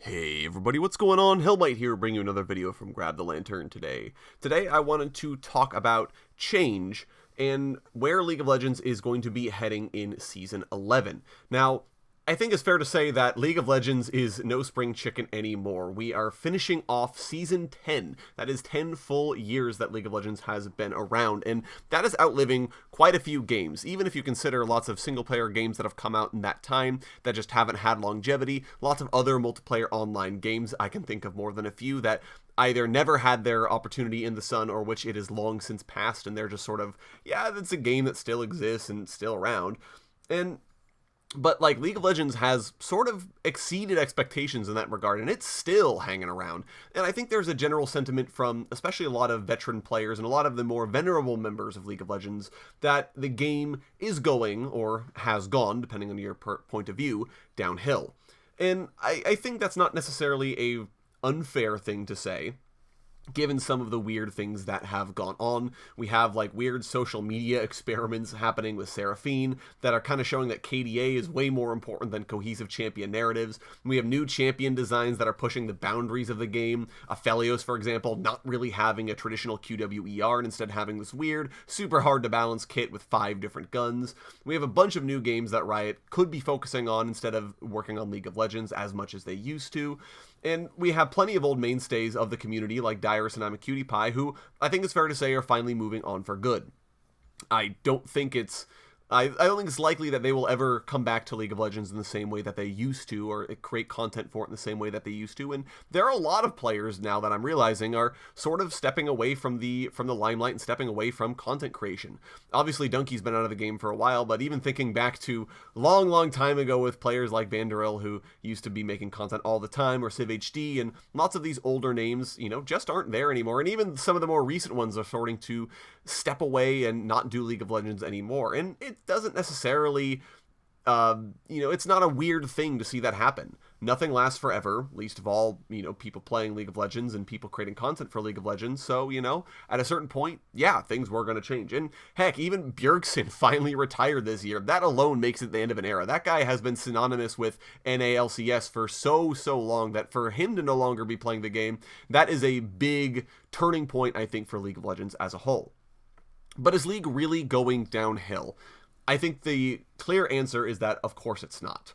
Hey everybody, what's going on? Hellmite here, bringing you another video from Grab the Lantern today. Today I wanted to talk about change and where League of Legends is going to be heading in Season 11. Now, I think it's fair to say that League of Legends is no spring chicken anymore. We are finishing off Season 10. That is 10 full years that League of Legends has been around, and that is outliving quite a few games. Even if you consider lots of single-player games that have come out in that time that just haven't had longevity, lots of other multiplayer online games, I can think of more than a few that either never had their opportunity in the sun or which it is long since passed, and they're just sort of, yeah, it's a game that still exists and still around. But League of Legends has sort of exceeded expectations in that regard, and it's still hanging around. And I think there's a general sentiment from especially a lot of veteran players and a lot of the more venerable members of League of Legends that the game is going, or has gone, depending on your point of view, downhill. And I think that's not necessarily a unfair thing to say, given some of the weird things that have gone on. We have weird social media experiments happening with Seraphine that are kind of showing that KDA is way more important than cohesive champion narratives. We have new champion designs that are pushing the boundaries of the game. Aphelios, for example, not really having a traditional QWER and instead having this weird, super hard to balance kit with 5 different guns. We have a bunch of new games that Riot could be focusing on instead of working on League of Legends as much as they used to. And we have plenty of old mainstays of the community like Dyrus and I'm a Cutie Pie, who I think it's fair to say are finally moving on for good. I don't think it's likely that they will ever come back to League of Legends in the same way that they used to, or create content for it in the same way that they used to. And there are a lot of players now that I'm realizing are sort of stepping away from the limelight and stepping away from content creation. Obviously, Donkey's been out of the game for a while, but even thinking back to long time ago with players like Vanderil, who used to be making content all the time, or CivHD, and lots of these older names, just aren't there anymore. And even some of the more recent ones are starting to step away and not do League of Legends anymore. And it doesn't necessarily, it's not a weird thing to see that happen. Nothing lasts forever, least of all, people playing League of Legends and people creating content for League of Legends. So, at a certain point, yeah, things were going to change. And heck, even Bjergsen finally retired this year. That alone makes it the end of an era. That guy has been synonymous with NALCS for so long that for him to no longer be playing the game, that is a big turning point, I think, for League of Legends as a whole. But is League really going downhill? I think the clear answer is that, of course, it's not.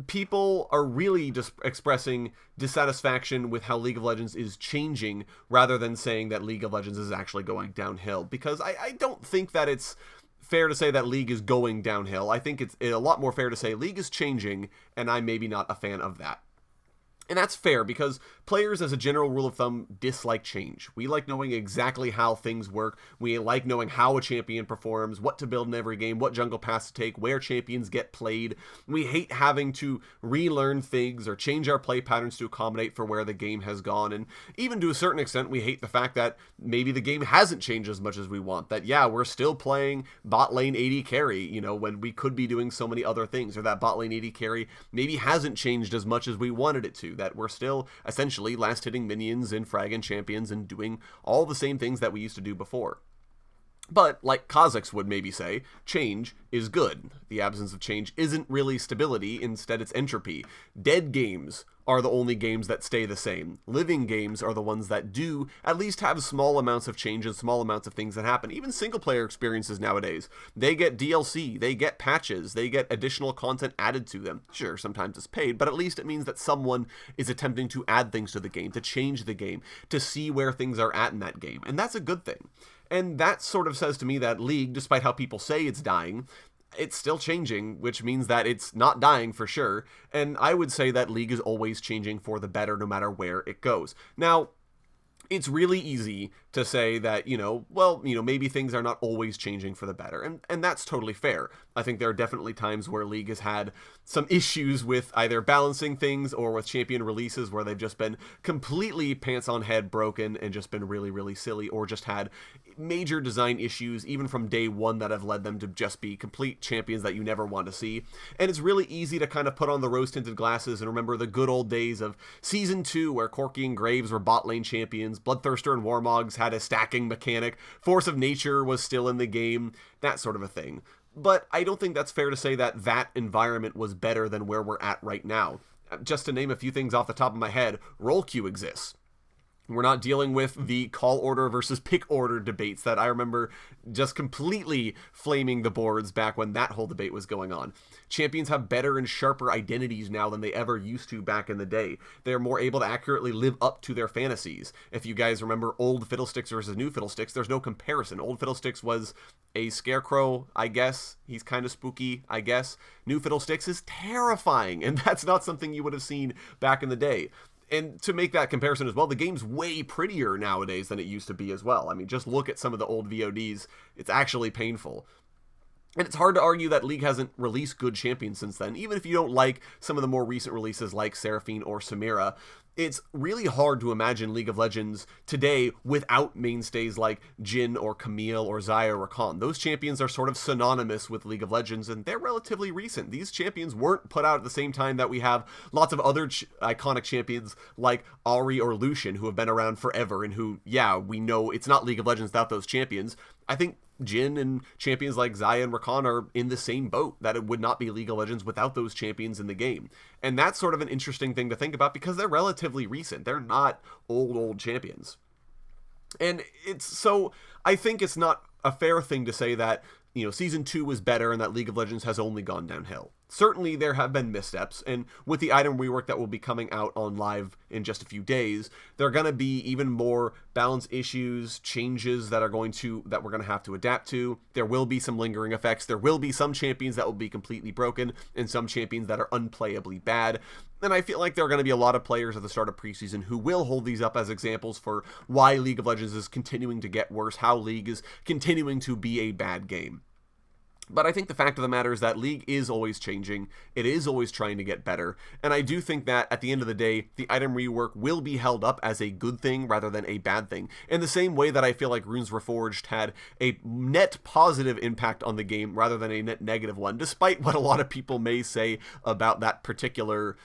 People are really just expressing dissatisfaction with how League of Legends is changing rather than saying that League of Legends is actually going downhill, because I don't think that it's fair to say that League is going downhill. I think it's a lot more fair to say League is changing, and I'm maybe not a fan of that. And that's fair, because players, as a general rule of thumb, dislike change. We like knowing exactly how things work. We like knowing how a champion performs, what to build in every game, what jungle paths to take, where champions get played. We hate having to relearn things or change our play patterns to accommodate for where the game has gone. And even to a certain extent, we hate the fact that maybe the game hasn't changed as much as we want. That, yeah, we're still playing bot lane AD carry, when we could be doing so many other things. Or that bot lane AD carry maybe hasn't changed as much as we wanted it to. That we're still essentially last hitting minions and fragging champions and doing all the same things that we used to do before. But, like Kha'Zix would maybe say, change is good. The absence of change isn't really stability, instead it's entropy. Dead games are the only games that stay the same. Living games are the ones that do at least have small amounts of change and small amounts of things that happen. Even single-player experiences nowadays, they get DLC, they get patches, they get additional content added to them. Sure, sometimes it's paid, but at least it means that someone is attempting to add things to the game, to change the game, to see where things are at in that game. And that's a good thing. And that sort of says to me that League, despite how people say it's dying, it's still changing, which means that it's not dying for sure. And I would say that League is always changing for the better no matter where it goes. Now, it's really easy to say that, maybe things are not always changing for the better. And that's totally fair. I think there are definitely times where League has had some issues with either balancing things or with champion releases where they've just been completely pants on head broken and just been really silly, or just had major design issues even from day one that have led them to just be complete champions that you never want to see. And it's really easy to kind of put on the rose-tinted glasses and remember the good old days of Season 2 where Corki and Graves were bot lane champions, Bloodthirster and Warmogs had a stacking mechanic, Force of Nature was still in the game, that sort of a thing. But I don't think that's fair to say that that environment was better than where we're at right now. just to name a few things off the top of my head, roll queue exists. We're not dealing with the call order versus pick order debates that I remember just completely flaming the boards back when that whole debate was going on. Champions have better and sharper identities now than they ever used to back in the day. They're more able to accurately live up to their fantasies. If you guys remember old Fiddlesticks versus new Fiddlesticks, there's no comparison. Old Fiddlesticks was a scarecrow, I guess. He's kind of spooky, I guess. New Fiddlesticks is terrifying, and that's not something you would have seen back in the day. And to make that comparison as well, the game's way prettier nowadays than it used to be as well. I mean, just look at some of the old VODs. It's actually painful. And it's hard to argue that League hasn't released good champions since then. Even if you don't like some of the more recent releases like Seraphine or Samira, it's really hard to imagine League of Legends today without mainstays like Jhin or Camille or Xayah or Rakan. Those champions are sort of synonymous with League of Legends, and they're relatively recent. These champions weren't put out at the same time that we have lots of other iconic champions like Ahri or Lucian who have been around forever and who, yeah, we know it's not League of Legends without those champions. I think Jhin and champions like Xayah and Rakan are in the same boat, that it would not be League of Legends without those champions in the game. And that's sort of an interesting thing to think about because they're relatively recent. They're not old champions. And I think it's not a fair thing to say that, Season 2 was better and that League of Legends has only gone downhill. Certainly there have been missteps, and with the item rework that will be coming out on live in just a few days, there are going to be even more balance issues, changes that we're going to have to adapt to. There will be some lingering effects. There will be some champions that will be completely broken, and some champions that are unplayably bad. And I feel like there are going to be a lot of players at the start of preseason who will hold these up as examples for why League of Legends is continuing to get worse, how League is continuing to be a bad game. But I think the fact of the matter is that League is always changing. It is always trying to get better. And I do think that at the end of the day, the item rework will be held up as a good thing rather than a bad thing. In the same way that I feel like Runes Reforged had a net positive impact on the game rather than a net negative one, despite what a lot of people may say about that particular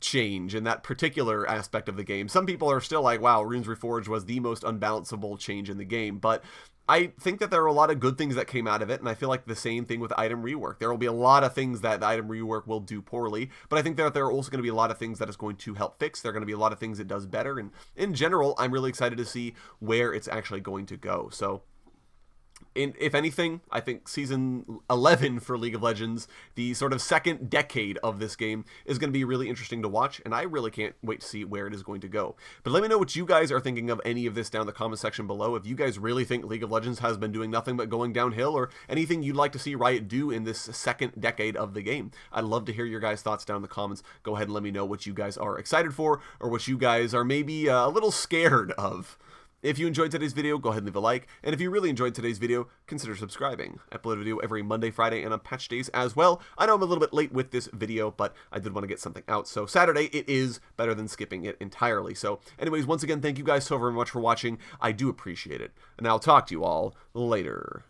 change and that particular aspect of the game. Some people are still like, wow, Runes Reforged was the most unbalanceable change in the game. But I think that there are a lot of good things that came out of it, and I feel like the same thing with item rework. There will be a lot of things that the item rework will do poorly, but I think that there are also going to be a lot of things that it's going to help fix. There are going to be a lot of things it does better, and in general, I'm really excited to see where it's actually going to go. So, if anything, I think Season 11 for League of Legends, the sort of second decade of this game, is going to be really interesting to watch, and I really can't wait to see where it is going to go. But let me know what you guys are thinking of any of this down in the comment section below. If you guys really think League of Legends has been doing nothing but going downhill, or anything you'd like to see Riot do in this second decade of the game. I'd love to hear your guys' thoughts down in the comments. Go ahead and let me know what you guys are excited for, or what you guys are maybe a little scared of. If you enjoyed today's video, go ahead and leave a like, and if you really enjoyed today's video, consider subscribing. I upload a video every Monday, Friday, and on patch days as well. I know I'm a little bit late with this video, but I did want to get something out, so Saturday, it is better than skipping it entirely. So anyways, once again, thank you guys so very much for watching. I do appreciate it, and I'll talk to you all later.